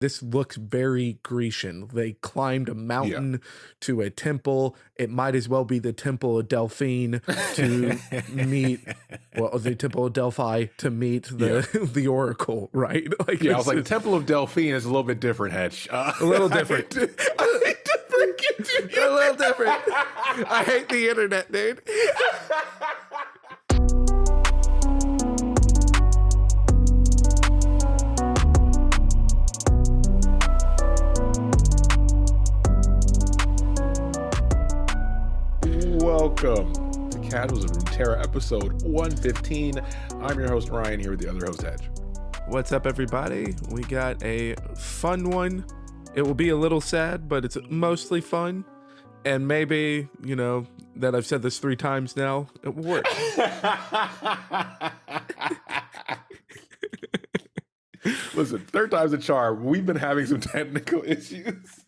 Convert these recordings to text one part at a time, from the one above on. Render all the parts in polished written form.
this looks very Grecian. They climbed a mountain to a temple. It might as well be the Temple of Delphine to meet, well, the Temple of Delphi to meet the Oracle, right? Like, I was like, Temple of Delphine is a little bit different, Hedge. A little different. I hate to break it to you. A little different. I hate the internet, dude. Welcome to Casuals of Runeterra, episode 115. I'm your host, Ryan, here with the other host, Hedge. What's up, everybody? We got a fun one. It will be a little sad, but it's mostly fun. And maybe, you know, that I've said this 3 times now, it will work. Listen, third time's a charm. We've been having some technical issues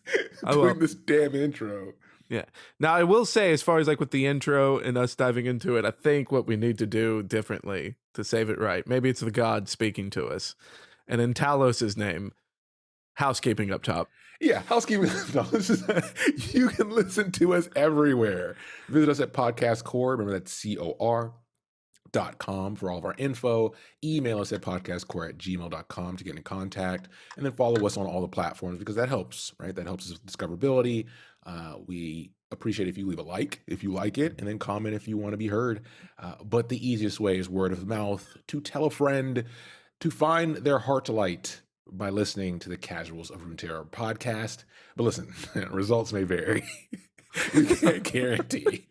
doing this damn intro. Yeah. Now, I will say, as far as like with the intro and us diving into it, I think what we need to do differently to save it right, maybe it's the god speaking to us. And in Talos' name, housekeeping up top. Yeah, housekeeping. No, you can listen to us everywhere. Visit us at Podcast Core. Remember, that's COR.com for all of our info. Email us at podcastcore@gmail.com to get in contact. And then follow us on all the platforms because that helps, right? That helps us with discoverability. We appreciate if you leave a like if you like it, and then comment if you want to be heard. But the easiest way is word of mouth, to tell a friend, to find their Heartlight by listening to the Casuals of Runeterra podcast. But listen, results may vary. We can't guarantee.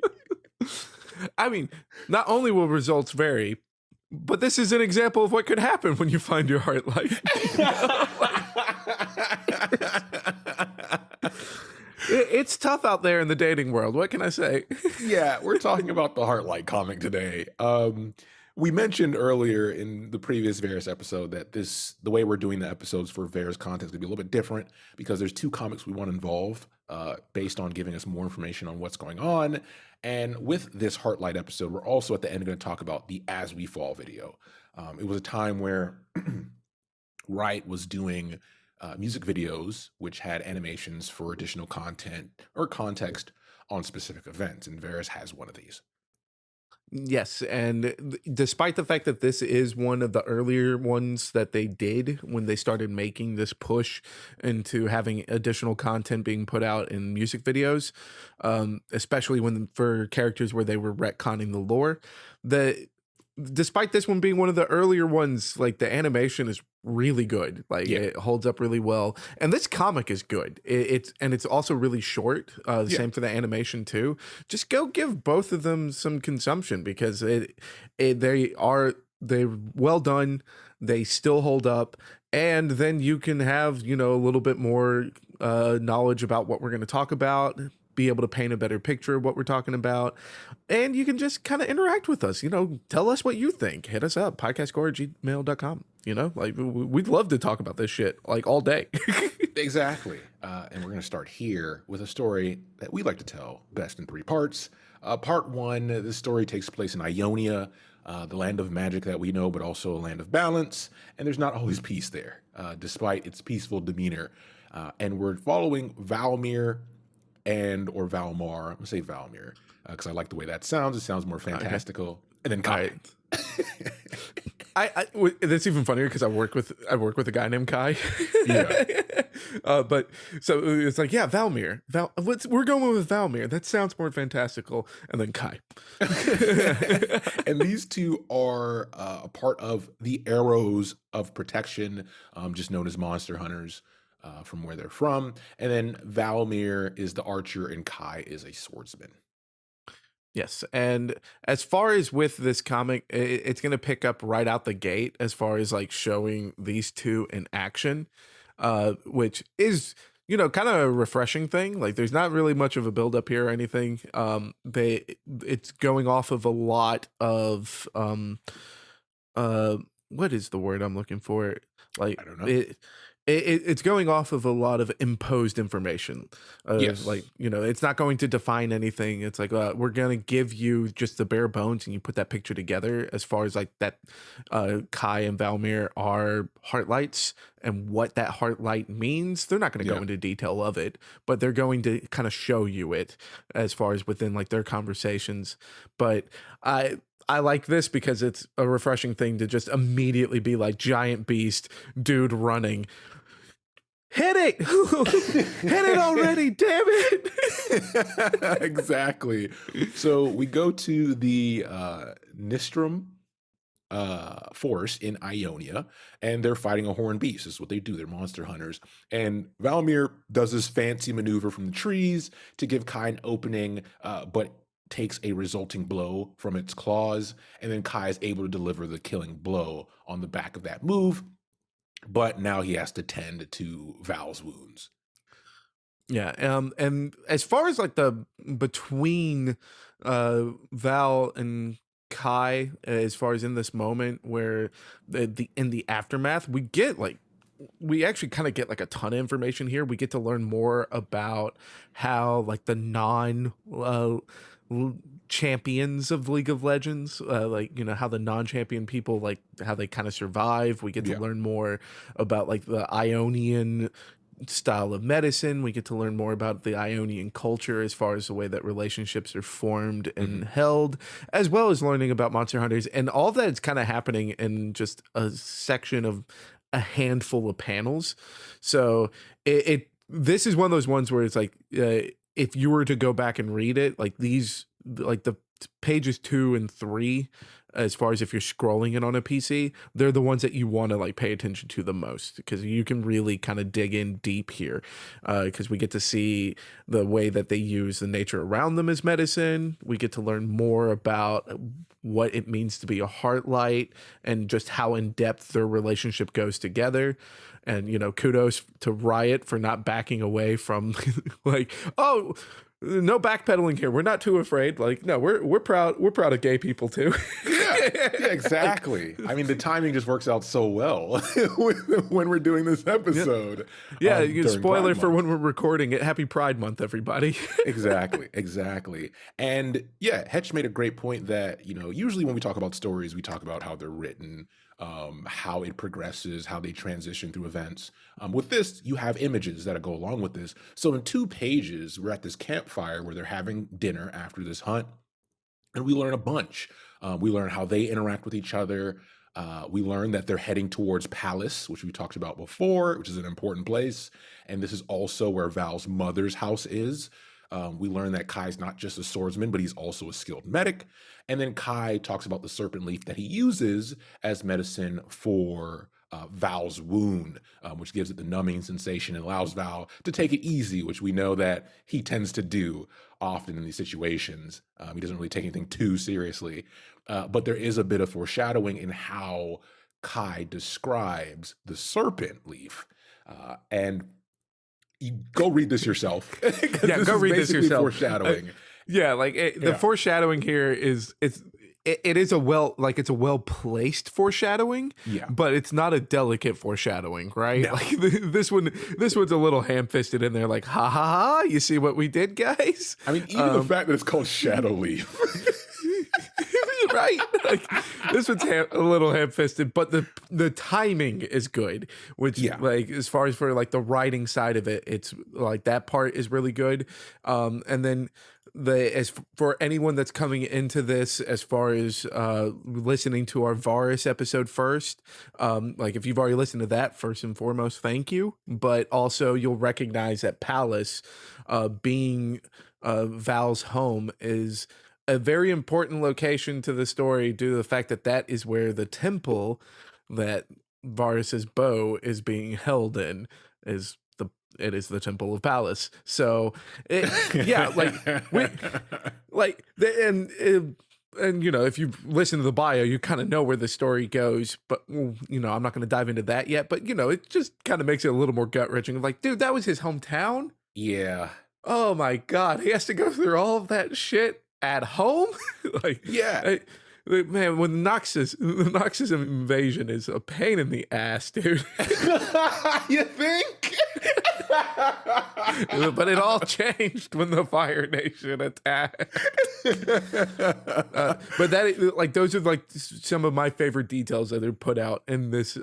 I mean, not only will results vary, but this is an example of what could happen when you find your Heartlight. It's tough out there in the dating world. What can I say? Yeah, we're talking about the Heartlight comic today. We mentioned earlier in the previous Varus episode that the way we're doing the episodes for Varus content is going to be a little bit different because there's 2 comics we want to involve based on giving us more information on what's going on. And with this Heartlight episode, we're also at the end going to talk about the As We Fall video. It was a time where Riot was doing music videos which had animations for additional content or context on specific events, and Varus has one of these. Yes, and despite the fact that this is one of the earlier ones that they did when they started making this push into having additional content being put out in music videos, especially when for characters where they were retconning the lore, despite this one being one of the earlier ones, like the animation is really good. Like it holds up really well, and this comic is good. It's also really short. Same for the animation too. Just go give both of them some consumption because they're well done. They still hold up, and then you can have a little bit more knowledge about what we're going to talk about. Be able to paint a better picture of what we're talking about, and you can just kind of interact with us. Tell us what you think. Hit us up, podcastcore@gmail.com. Like we'd love to talk about this shit like all day. Exactly. And we're going to start here with a story that we like to tell best in 3 parts. Part 1, this story takes place in Ionia, the land of magic that we know, but also a land of balance. And there's not always peace there, despite its peaceful demeanor. And we're following Valmir or Valmar. I'm gonna say Valmir because I like the way that sounds. It sounds more fantastical. Okay. And then Kai. That's even funnier because I work with a guy named Kai. Yeah. But so it's like, yeah, Valmir. We're going with Valmir. That sounds more fantastical. And then Kai. And these 2 are a part of the Arrows of Protection, just known as Monster Hunters. From where they're from. And then Valmir is the archer and Kai is a swordsman. Yes. And as far as with this comic, it's going to pick up right out the gate as far as like showing these 2 in action, which is, kind of a refreshing thing. Like there's not really much of a build up here or anything. It's going off of a lot of, what is the word I'm looking for? Like, I don't know. It's going off of a lot of imposed information. Like, Yes. it's not going to define anything. It's like, we're going to give you just the bare bones and you put that picture together as far as like that Kai and Valmir are Heartlights and what that Heartlight means. They're not going to go Yeah. into detail of it, but they're going to kind of show you it as far as within like their conversations. But I like this because it's a refreshing thing to just immediately be like giant beast dude running. Hit it! Hit it already, damn it! Exactly. So we go to the Nistrum force in Ionia, and they're fighting a horned beast. This is what they do. They're monster hunters. And Valmir does this fancy maneuver from the trees to give Kai an opening, but takes a resulting blow from its claws. And then Kai is able to deliver the killing blow on the back of that move. But now he has to tend to Val's wounds. Yeah, and as far as like the between Val and Kai, as far as in this moment where the in the aftermath, we actually kind of get like a ton of information here. We get to learn more about how like the non champions of League of Legends, like how the non-champion people, like how they kind of survive. We get to Yeah. learn more about like the Ionian style of medicine. We get to learn more about the Ionian culture as far as the way that relationships are formed and Mhm. held, as well as learning about monster hunters. And all of that is kind of happening in just a section of a handful of panels. So this is one of those ones where it's like, if you were to go back and read it, like these, like the pages 2 and 3, as far as if you're scrolling it on a PC, they're the ones that you want to like pay attention to the most because you can really kind of dig in deep here. Because we get to see the way that they use the nature around them as medicine. We get to learn more about what it means to be a Heartlight and just how in depth their relationship goes together. And kudos to Riot for not backing away from like, oh, no backpedaling here. We're not too afraid. Like, no, we're proud. We're proud of gay people too. Yeah, yeah, exactly. I mean, the timing just works out so well when we're doing this Yeah, episode yeah. during Spoiler Pride for Month. when we're recording it. Happy Pride Month, everybody. Exactly, exactly. And yeah, Hetch made a great point that, usually when we talk about stories, we talk about how they're written, how it progresses, how they transition through events. With this, you have images that go along with this. So in 2 pages, we're at this campfire where they're having dinner after this hunt, and we learn a bunch. We learn how they interact with each other. We learn that they're heading towards Palace, which we talked about before, which is an important place. And this is also where Val's mother's house is. We learn that Kai's not just a swordsman, but he's also a skilled medic. And then Kai talks about the serpent leaf that he uses as medicine for Val's wound, which gives it the numbing sensation and allows Val to take it easy, which we know that he tends to do often in these situations. He doesn't really take anything too seriously. But there is a bit of foreshadowing in how Kai describes the serpent leaf. And you go read this yourself because Yeah, this go is read this basically yourself. foreshadowing. Yeah, like the Yeah. foreshadowing here is it is a well placed foreshadowing, Yeah. but it's not a delicate foreshadowing, right? No. Like this one's a little ham fisted in there, like ha ha ha. You see what we did, guys? I mean, even the fact that it's called Shadow Leaf. Right? Like this one's a little ham-fisted, but the timing is good. Which, Yeah. like, as far as for like the writing side of it, it's like that part is really good. And then for anyone that's coming into this, as far as listening to our Varus episode first, like if you've already listened to that, first and foremost, thank you. But also you'll recognize that Palace, being Val's home, is a very important location to the story due to the fact that that is where the temple that Varus's bow is being held in is the Temple of Palace. So yeah, like we like and if you listen to the bio, you kind of know where the story goes, but I'm not going to dive into that yet, but it just kind of makes it a little more gut-wrenching. Like, dude, that was his hometown. Yeah. Oh my God, he has to go through all of that shit at home. Like, Yeah. Man, when the Noxus invasion is a pain in the ass, dude. You think? But it all changed when the Fire Nation attacked. But that, like, those are like some of my favorite details that are put out in this.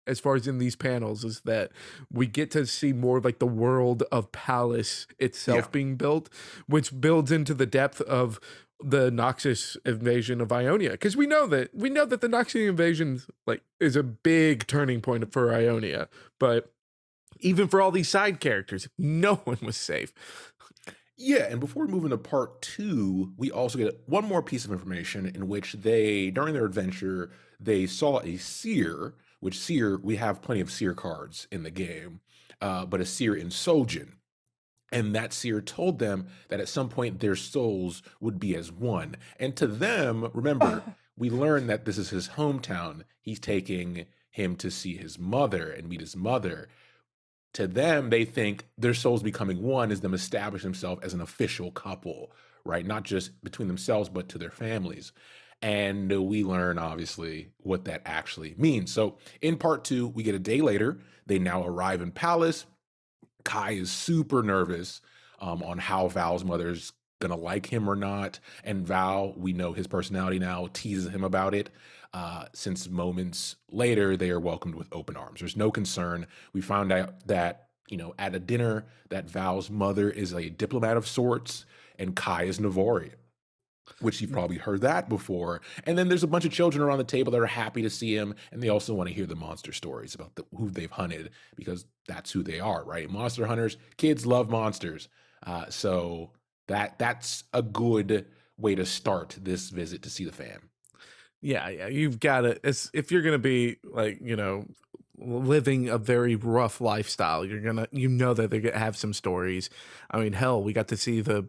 As far as in these panels, is that we get to see more of like the world of Palace Yeah. itself being built, which builds into the depth of the Noxus invasion of Ionia, because we know that the Noxian invasion like is a big turning point for Ionia, but even for all these side characters, no one was safe. Yeah, and before we move into part two, we also get one more piece of information in which they, during their adventure, they saw a seer, which seer, we have plenty of seer cards in the game, but a seer in Soljin. And that seer told them that at some point their souls would be as one. And to them, remember, we learn that this is his hometown. He's taking him to see his mother and meet his mother. To them, they think their souls becoming one is them establishing themselves as an official couple, right? Not just between themselves, but to their families. And we learn, obviously, what that actually means. So in part two, we get a day later. They now arrive in Palace. Kai is super nervous on how Val's mother's gonna like him or not. And Val, we know his personality now, teases him about it. Since moments later, they are welcomed with open arms. There's no concern. We found out that, at a dinner, that Val's mother is a diplomat of sorts, and Kai is Navori, which you've probably heard that before. And then there's a bunch of children around the table that are happy to see him, and they also want to hear the monster stories about who they've hunted, because that's who they are, right? Monster hunters, kids love monsters. So that's a good way to start this visit to see the fam. Yeah, you've got to. If you're gonna be like, living a very rough lifestyle, you know that they're gonna have some stories. I mean, hell, we got to see the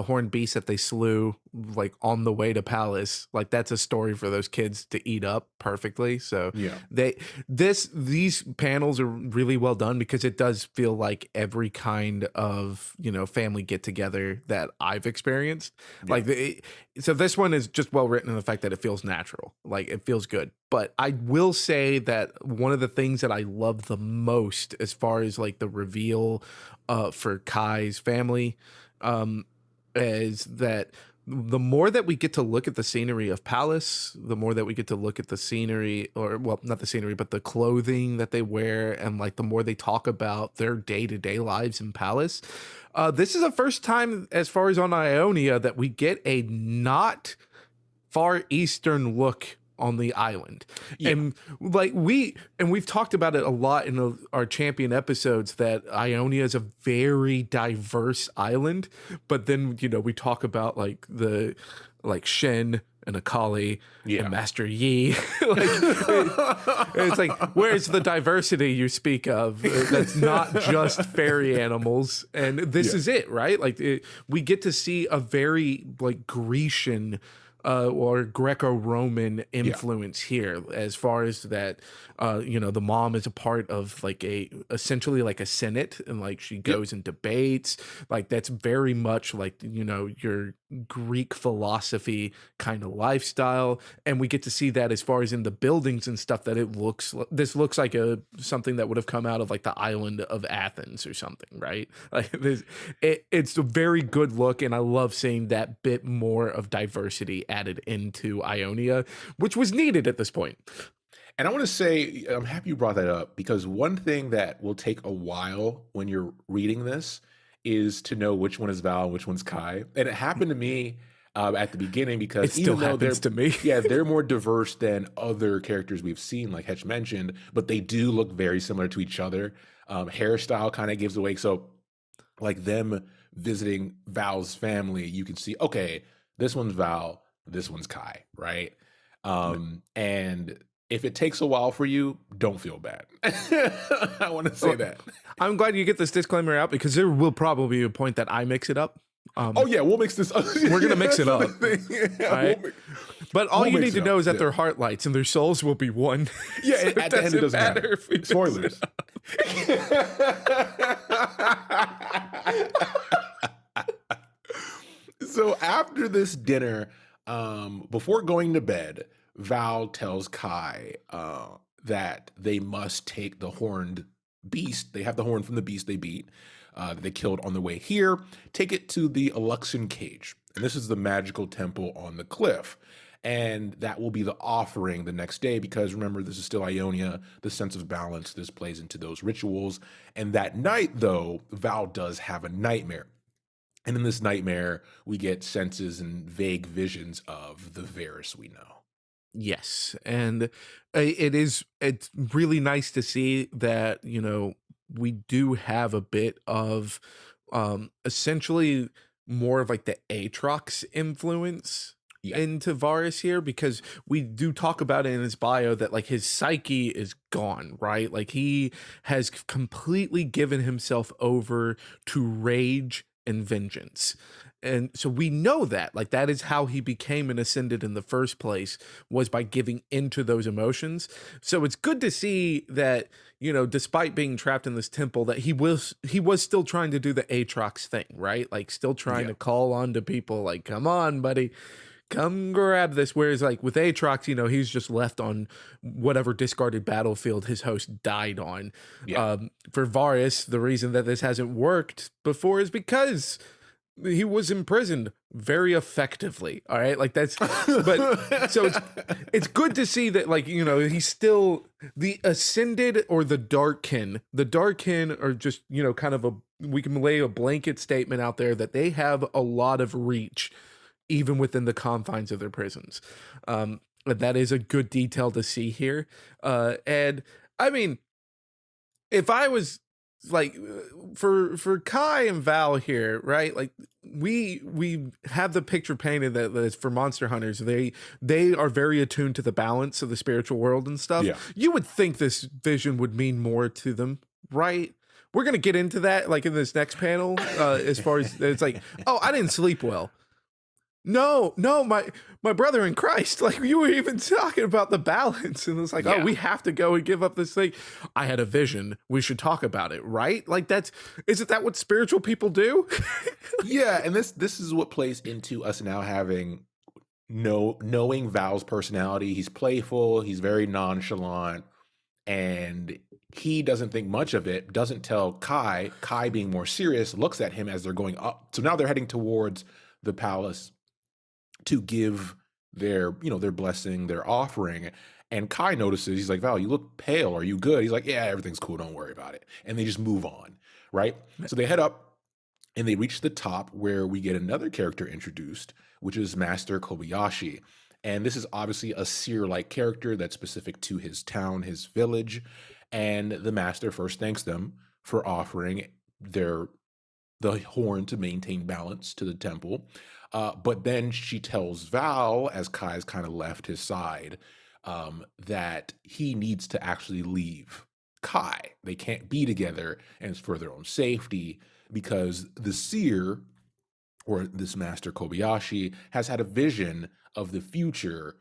horned beast that they slew, like on the way to Palace. Like that's a story for those kids to eat up perfectly. So Yeah. these panels are really well done, because it does feel like every kind of family get together that I've experienced. Yeah. Like so this one is just well written in the fact that it feels natural, like it feels good. But I will say that one of the things that I love the most, as far as like the reveal for Kai's family, is that the more that we get to look at the scenery of Palace, the more that we get to look at the scenery, or well, not the scenery, but the clothing that they wear, and like the more they talk about their day-to-day lives in Palace. This is the first time, as far as on Ionia, that we get a not far eastern look on the island. Yeah. And like we've talked about it a lot in our champion episodes, that Ionia is a very diverse island, but then we talk about like Shen and Akali and Master Yi. It's like, where's the diversity you speak of? That's not just fairy animals. And this is it, right? Like we get to see a very like Grecian or Greco-Roman influence here, as far as that, the mom is a part of like essentially like a senate, and like she goes and debates. Like that's very much like, your Greek philosophy kind of lifestyle. And we get to see that as far as in the buildings and stuff, that this looks like something that would have come out of like the island of Athens or something, right? Like it's a very good look, and I love seeing that bit more of diversity added into Ionia, which was needed at this point. And I want to say, I'm happy you brought that up, because one thing that will take a while when you're reading this is to know which one is Val and which one's Kai. And it happened to me at the beginning, because It still happens to me. Yeah, they're more diverse than other characters we've seen, like Hetch mentioned, but they do look very similar to each other. Hairstyle kind of gives away. So like them visiting Val's family, you can see, okay, this one's Val, this one's Kai, right? And if it takes a while for you, don't feel bad. I want to say that. I'm glad you get this disclaimer out, because there will probably be a point that I mix it up. We'll mix this up. We're going to mix it up. Right? But all you need to know is that they're Heartlights, and their souls will be one. Yeah, so at the end it doesn't matter. Spoilers. So after this dinner, Before going to bed, Val tells Kai that they must take the horned beast. They have the horn from the beast they beat, that they killed on the way here. Take it to the Eluxian Cage. And this is the magical temple on the cliff. And that will be the offering the next day because remember, this is still Ionia, the sense of balance. This plays into those rituals. And that night, though, Val does have a nightmare. And in this nightmare, we get senses and vague visions of the Varus we know. Yes, and it's really nice to see that, we do have a bit of essentially more of like the Aatrox influence Yeah. into Varus here because we do talk about it in his bio that like his psyche is gone, right? Like he has completely given himself over to rage and vengeance. And so we know that like that is how he became an ascended in the first place was by giving into those emotions. So it's good to see that, despite being trapped in this temple that he was still trying to do the Aatrox thing, right? Like still trying Yeah. to call on to people like, come on, buddy, come grab this. Whereas like with Aatrox, he's just left on whatever discarded battlefield his host died on. Yeah. For Varus, the reason that this hasn't worked before is because he was imprisoned very effectively. All right. Like that's, but so it's good to see that like, he's still the ascended or the darkkin. The darkkin are just, kind of we can lay a blanket statement out there that they have a lot of reach even within the confines of their prisons. That is a good detail to see here. And I mean, if I was like for Kai and Val here, right? Like we have the picture painted that is for monster hunters. They are very attuned to the balance of the spiritual world and stuff. Yeah. You would think this vision would mean more to them, right? We're gonna get into that like in this next panel. As far as it's like, oh, I didn't sleep well. No, my brother in Christ, like you were even talking about the balance, and it's like, Yeah. oh, we have to go and give up this thing. I had a vision. We should talk about it, right? Like isn't that what spiritual people do? Yeah, and this is what plays into us now having knowing Val's personality. He's playful, he's very nonchalant, and he doesn't think much of it, doesn't tell Kai. Kai being more serious, looks at him as they're going up. So now they're heading towards the palace to give their blessing, their offering. And Kai notices, he's like, Val, you look pale. Are you good? He's like, yeah, everything's cool. Don't worry about it. And they just move on, right? So they head up and they reach the top where we get another character introduced, which is Master Kobayashi. And this is obviously a seer-like character that's specific to his town, his village. And the master first thanks them for offering the horn to maintain balance to the temple. But then she tells Val, as Kai's kind of left his side, that he needs to actually leave Kai. They can't be together, and it's for their own safety because the seer, or this Master Kobayashi, has had a vision of the future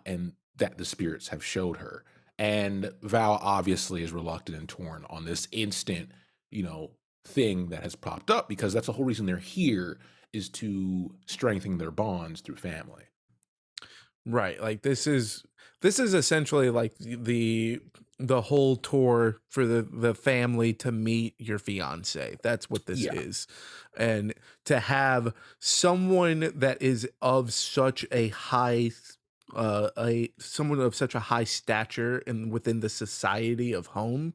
and that the spirits have showed her. And Val obviously is reluctant and torn on this instant, thing that has popped up because that's the whole reason they're here is to strengthen their bonds through family. Right. Like this is essentially like the whole tour for the family to meet your fiance. That's what this Yeah. is. And to have someone that is of such a high someone of such a high stature and within the society of home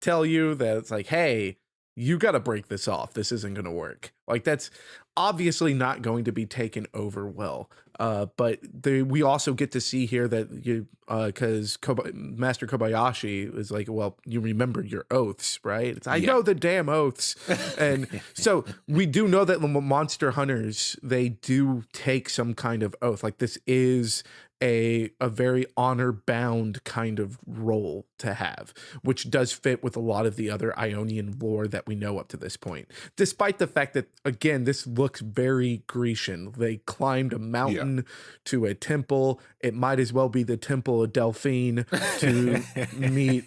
tell you that it's like, hey, you got to break this off. This isn't going to work. Like that's obviously not going to be taken over well. But we also get to see here that because Master Kobayashi is like, well, you remember your oaths, right? It's, I know the damn oaths. And so we do know that the monster hunters, they do take some kind of oath. Like this is a very honor bound kind of role to have, which does fit with a lot of the other Ionian lore that we know up to this point. Despite the fact that, again, this looks very Grecian. They climbed a mountain to a temple. It might as well be the Temple of Delphine to meet,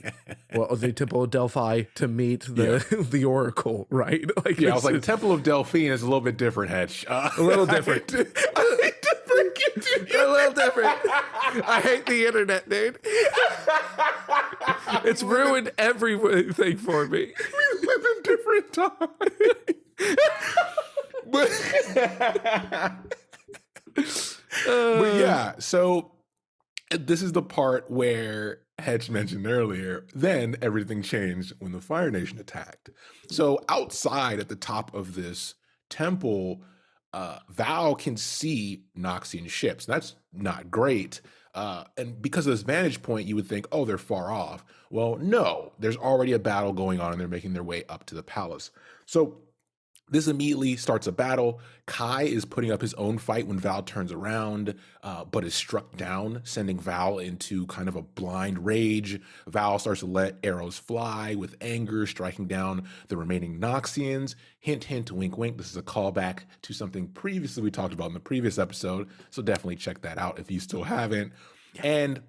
well, the Temple of Delphi to meet the Oracle, right? Like, I was like, the Temple of Delphine is a little bit different, Hedge. A little different. I hate to break A little different. I hate the internet, dude. It's ruined everything for me. We live in different times. but, but Uh, yeah, so this is the part where Hedge mentioned earlier. Then everything changed when the Fire Nation attacked. So outside at the top of this temple, Val can see Noxian ships. That's not great. And because of this vantage point, you would think, oh, they're far off. Well, no, there's already a battle going on and they're making their way up to the palace. So this immediately starts a battle. Kai is putting up his own fight when Val turns around, but is struck down, sending Val into kind of a blind rage. Val starts to let arrows fly with anger, striking down the remaining Noxians. Hint, hint, wink, wink. This is a callback to something previously we talked about in the previous episode, so definitely check that out if you still haven't. Yeah. And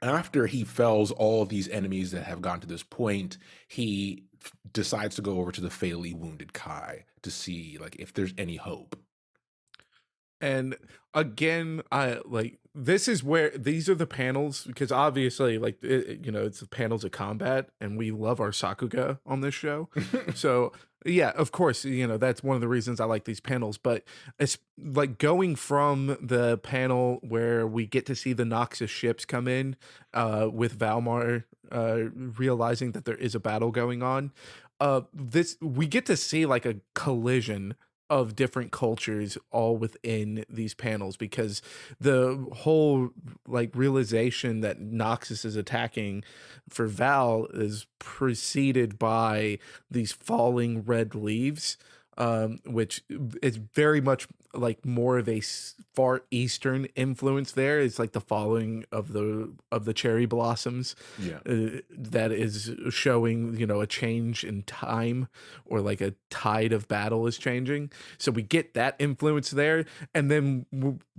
after he fells all these enemies that have gotten to this point, he decides to go over to the fatally wounded Kai to see like if there's any hope. And again, I like this is where these are the panels because obviously, like it's the panels of combat, and we love our Sakuga on this show. So yeah, of course, that's one of the reasons I like these panels. But it's like going from the panel where we get to see the Noxus ships come in, with Valmar realizing that there is a battle going on. This we get to see like a collision of different cultures all within these panels because the whole like realization that Noxus is attacking for Val is preceded by these falling red leaves, which is very much like more of a far eastern influence. There it's like the falling of the cherry blossoms, Yeah. that is showing a change in time, or like a tide of battle is changing. So we get that influence there, and then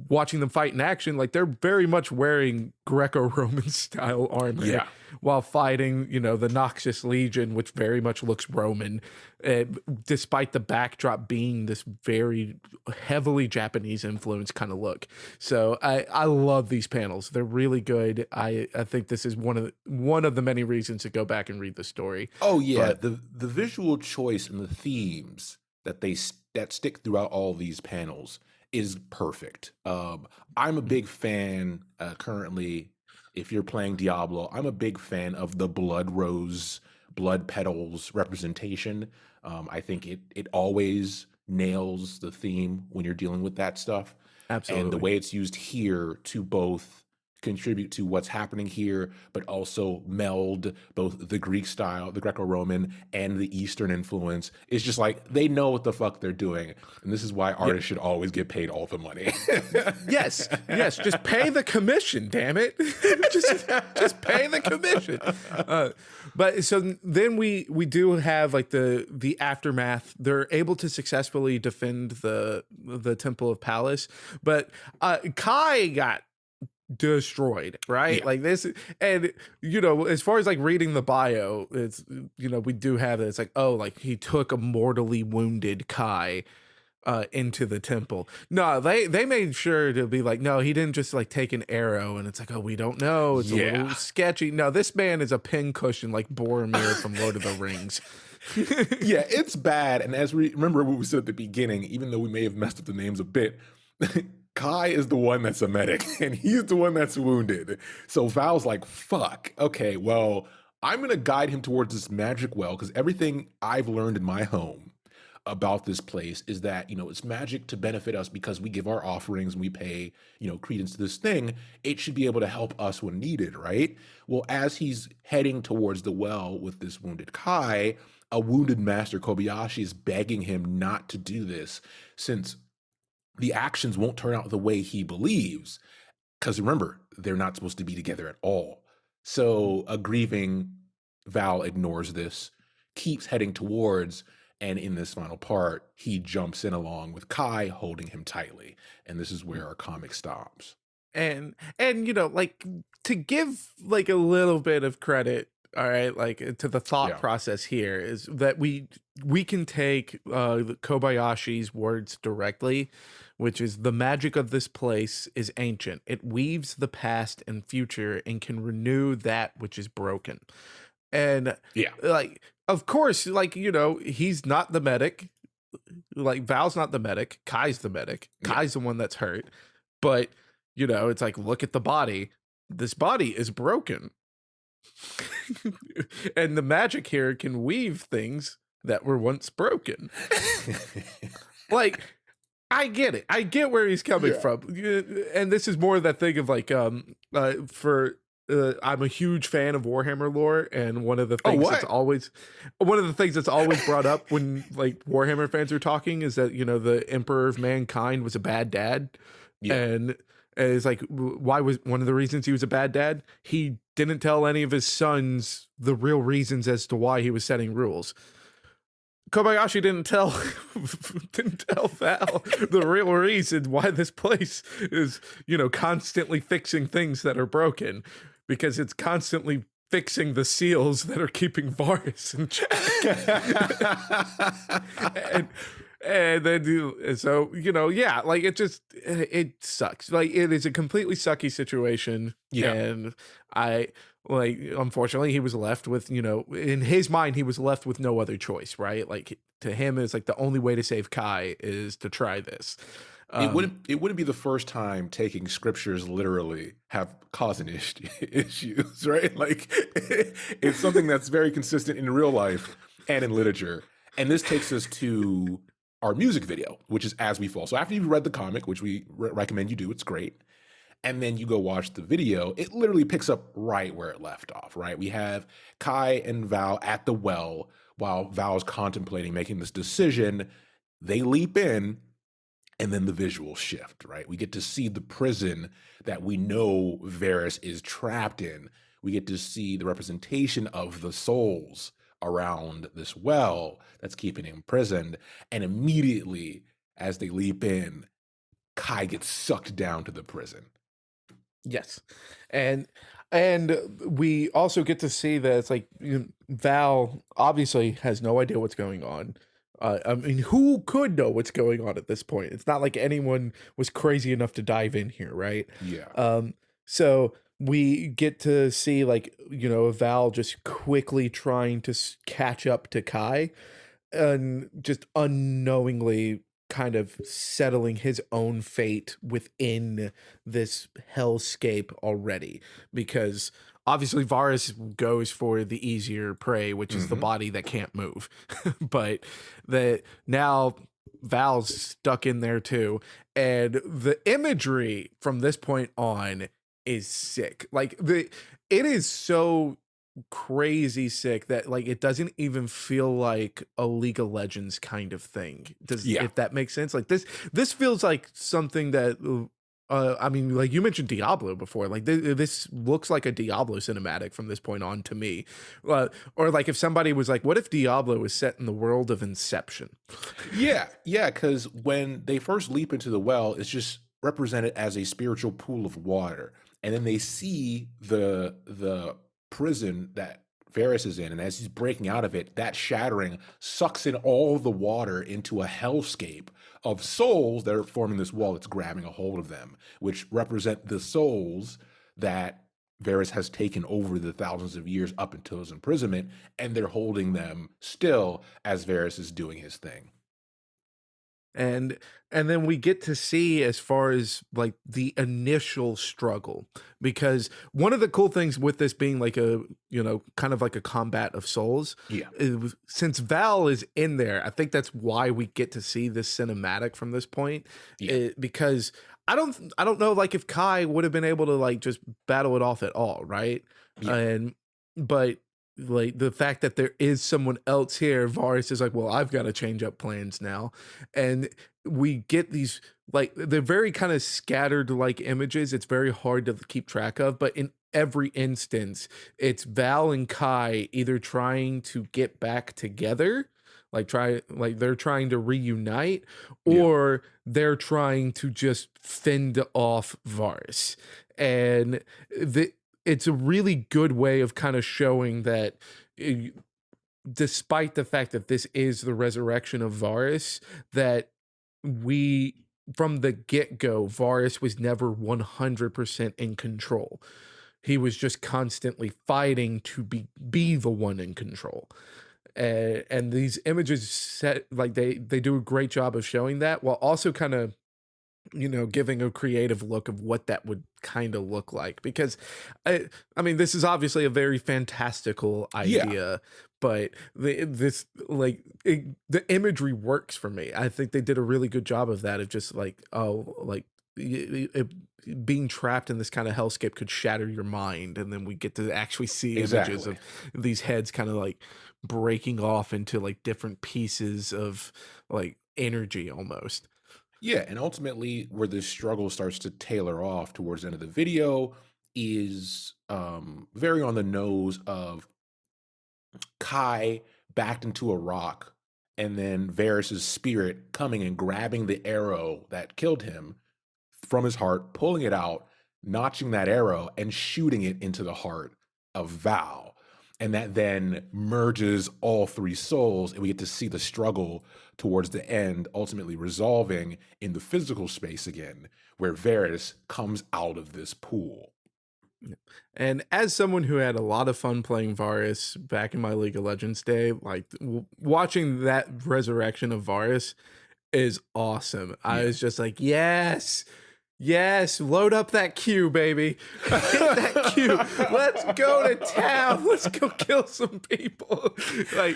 watching them fight in action, like they're very much wearing Greco-Roman style armor, Yeah. while fighting, the Noxus Legion, which very much looks Roman, despite the backdrop being this very heavily Japanese influence kind of look. So I love these panels. They're really good. I think this is one of the many reasons to go back and read the story. Oh yeah, But the visual choice and the themes that stick throughout all these panels is perfect. I'm a big fan currently. If you're playing Diablo, I'm a big fan of the blood rose, blood petals representation. I think it always nails the theme when you're dealing with that stuff, and the absolutely. way it's used here to both contribute to what's happening here, but also meld both the Greek style, the Greco-Roman, and the Eastern influence. It's just like they know what the fuck they're doing, and this is why Yeah. artists should always get paid all the money. Yes, yes, just pay the commission, damn it. just pay the commission. But so then we do have like the aftermath. They're able to successfully defend the Temple of Pallas, but Kai got destroyed, right? Yeah. Like this, and as far as like reading the bio, it's we do have it. It's like, oh, like he took a mortally wounded Kai into the temple. No, they made sure to be like, no, he didn't just like take an arrow, and it's like, oh, we don't know, it's a little Yeah. sketchy. No, this man is a pincushion like Boromir from Lord of the Rings. Yeah, it's bad. And as we remember what we said at the beginning, even though we may have messed up the names a bit, Kai is the one that's a medic and he's the one that's wounded. So Val's like, fuck, okay, well, I'm going to guide him towards this magic well because everything I've learned in my home about this place is that, it's magic to benefit us because we give our offerings and we pay, credence to this thing. It should be able to help us when needed, right? Well, as he's heading towards the well with this wounded Kai, a wounded Master Kobayashi is begging him not to do this since the actions won't turn out the way he believes. Because remember, they're not supposed to be together at all. So a grieving Val ignores this, keeps heading towards, and in this final part, he jumps in along with Kai, holding him tightly. And this is where our comic stops. And like to give like a little bit of credit all right, like to the thought Yeah. process here is that we can take Kobayashi's words directly, which is the magic of this place is ancient. It weaves the past and future and can renew that which is broken. And Yeah. like, of course, like, he's not the medic. Like, Val's not the medic. Kai's the medic. Yeah. Kai's the one that's hurt. But, it's like, look at the body. This body is broken. And the magic here can weave things that were once broken. Like, I get it. I get where he's coming Yeah. from. And this is more that thing of like, for I'm a huge fan of Warhammer lore, and Oh, what? one of the things that's always brought up when like Warhammer fans are talking is that the Emperor of Mankind was a bad dad, Yeah. and it's like why was one of the reasons he was a bad dad? He didn't tell any of his sons the real reasons as to why he was setting rules. Kobayashi didn't tell Val the real reason why this place is, constantly fixing things that are broken, because it's constantly fixing the seals that are keeping Varus in check. and, and then so yeah, like it sucks. Like it is a completely sucky situation, Yeah. and I like unfortunately he was left with in his mind he was left with no other choice, right? Like to him it's like the only way to save Kai is to try this. It wouldn't be the first time taking scriptures literally have causing issues, right? Like it's something that's very consistent in real life and in literature. And this takes us to our music video, which is As We Fall. So after you've read the comic, which we recommend you do, it's great. And then you go watch the video, it literally picks up right where it left off, right? We have Kai and Val at the well while Val's contemplating making this decision. They leap in, and then the visuals shift, right? We get to see the prison that we know Varus is trapped in. We get to see the representation of the souls around this well that's keeping him imprisoned. And immediately, as they leap in, Kai gets sucked down to the prison. Yes, and we also get to see that it's like Val obviously has no idea what's going on. I mean, who could know what's going on at this point? It's not like anyone was crazy enough to dive in here, right? Yeah. So we get to see like Val just quickly trying to catch up to Kai, and just unknowingly kind of settling his own fate within this hellscape already, because obviously Varus goes for the easier prey, which is the body that can't move. But that now Val's stuck in there too, and the imagery from this point on is sick. Like it is so crazy sick that like it doesn't even feel like a League of Legends kind of thing. Yeah. If that makes sense? Like this feels like something that I mean, like you mentioned Diablo before. Like this looks like a Diablo cinematic from this point on to me. Or like if somebody was like, what if Diablo was set in the world of Inception? Yeah. Yeah. Because when they first leap into the well, it's just represented as a spiritual pool of water. And then they see the prison that Varus is in, and as he's breaking out of it, that shattering sucks in all the water into a hellscape of souls that are forming this wall that's grabbing a hold of them, which represent the souls that Varus has taken over the thousands of years up until his imprisonment, and they're holding them still as Varus is doing his thing. and then we get to see as far as like the initial struggle, because one of the cool things with this being like a kind of like a combat of souls, Yeah. since Val is in there, I think that's why we get to see this cinematic from this point. Yeah. Because I don't know like if Kai would have been able to like just battle it off at all, right? Yeah. But like the fact that there is someone else here, Varus is like, well, I've got to change up plans now. And we get these like they're very kind of scattered like images. It's very hard to keep track of, but in every instance, it's Val and Kai either trying to get back together, like they're trying to reunite, Yeah. or they're trying to just fend off Varus. And it's a really good way of kind of showing that eh, despite the fact that this is the resurrection of Varus, that we from the get-go, Varus was never 100% in control. He was just constantly fighting to be the one in control. And these images set like they do a great job of showing that while also kind of giving a creative look of what that would kind of look like. Because I mean, this is obviously a very fantastical Yeah, idea, but this the imagery works for me. I think they did a really good job of that, of just like, oh, like being trapped in this kind of hellscape could shatter your mind, and then we get to actually see images exactly. of these heads kind of like breaking off into like different pieces of like energy almost. Yeah, and ultimately, where this struggle starts to tailor off towards the end of the video is very on the nose of Kai backed into a rock, and then Varys's spirit coming and grabbing the arrow that killed him from his heart, pulling it out, notching that arrow, and shooting it into the heart of Val. And that then merges all three souls, and we get to see the struggle towards the end, ultimately resolving in the physical space again, where Varys comes out of this pool. Yeah. And as someone who had a lot of fun playing Varus back in my League of Legends day, like watching that resurrection of Varus is awesome. I Yeah. was just like, yes, yes, load up that Q, baby. Hit that Q. Let's go to town. Let's go kill some people. Like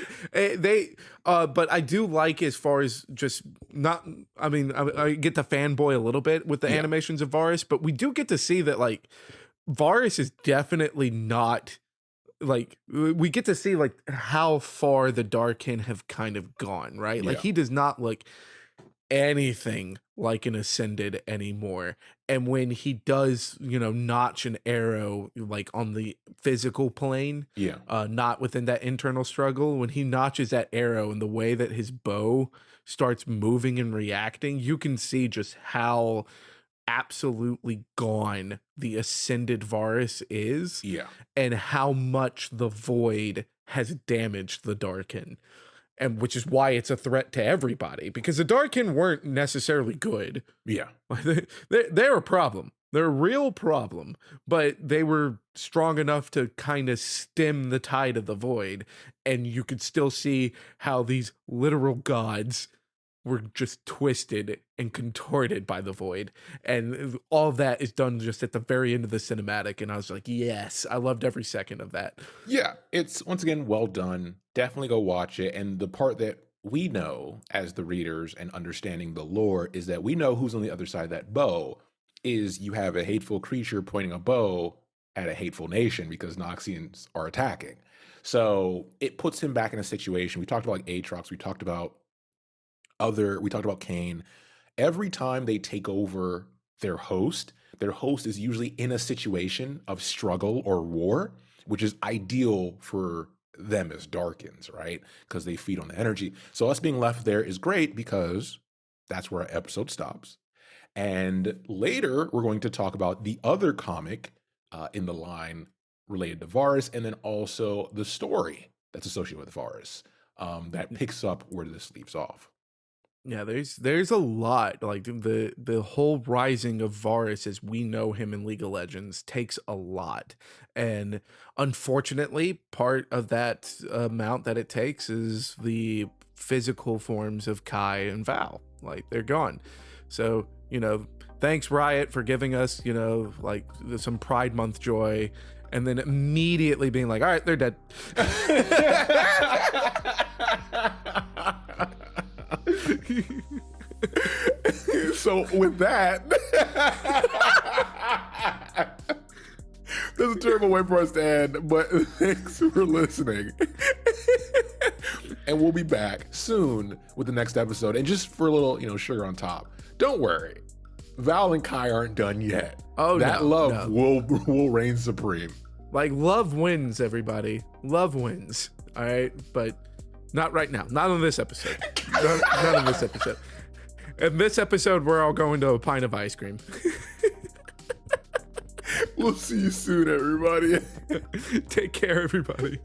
but I do like, as far as just not, I mean, I get the fanboy a little bit with the Yeah. animations of Varus, but we do get to see that like Varus is definitely not like, we get to see like how far the Darkin have kind of gone, right? Like Yeah. he does not look anything like an ascended anymore. And when he does, notch an arrow like on the physical plane, Yeah. not within that internal struggle, when he notches that arrow and the way that his bow starts moving and reacting, you can see just how absolutely gone the ascended Varus is, Yeah. and how much the void has damaged the Darkin, and which is why it's a threat to everybody, because the Darkin weren't necessarily good. Yeah. Like, they're a problem. They're a real problem, but they were strong enough to kind of stem the tide of the void, and you could still see how these literal gods were just twisted and contorted by the void, and all that is done just at the very end of the cinematic, and I was like, yes, I loved every second of that. Yeah, it's once again well done. Definitely go watch it. And the part that we know as the readers and understanding the lore is that we know who's on the other side of that bow. Is you have a hateful creature pointing a bow at a hateful nation because Noxians are attacking. So it puts him back in a situation. We talked about like Aatrox, we talked about Kane. Every time they take over their host is usually in a situation of struggle or war, which is ideal for them as Darkins, right? Because they feed on the energy. So us being left there is great because that's where our episode stops. And later, we're going to talk about the other comic in the line related to Varus, and then also the story that's associated with Varus that picks up where this leaves off. Yeah, there's a lot, like the whole rising of Varus as we know him in League of Legends takes a lot, and unfortunately, part of that amount that it takes is the physical forms of Kai and Val. Like, they're gone. So thanks Riot for giving us like some Pride Month joy, and then immediately being like, all right, they're dead. So with that, there's a terrible way for us to end, but thanks for listening. And we'll be back soon with the next episode. And just for a little, sugar on top, don't worry. Val and Kai aren't done yet. Oh, that no, love no. will reign supreme. Like, love wins, everybody. Love wins. All right, but not right now. Not on this episode. Not on this episode. In this episode, we're all going to a pint of ice cream. We'll see you soon, everybody. Take care, everybody.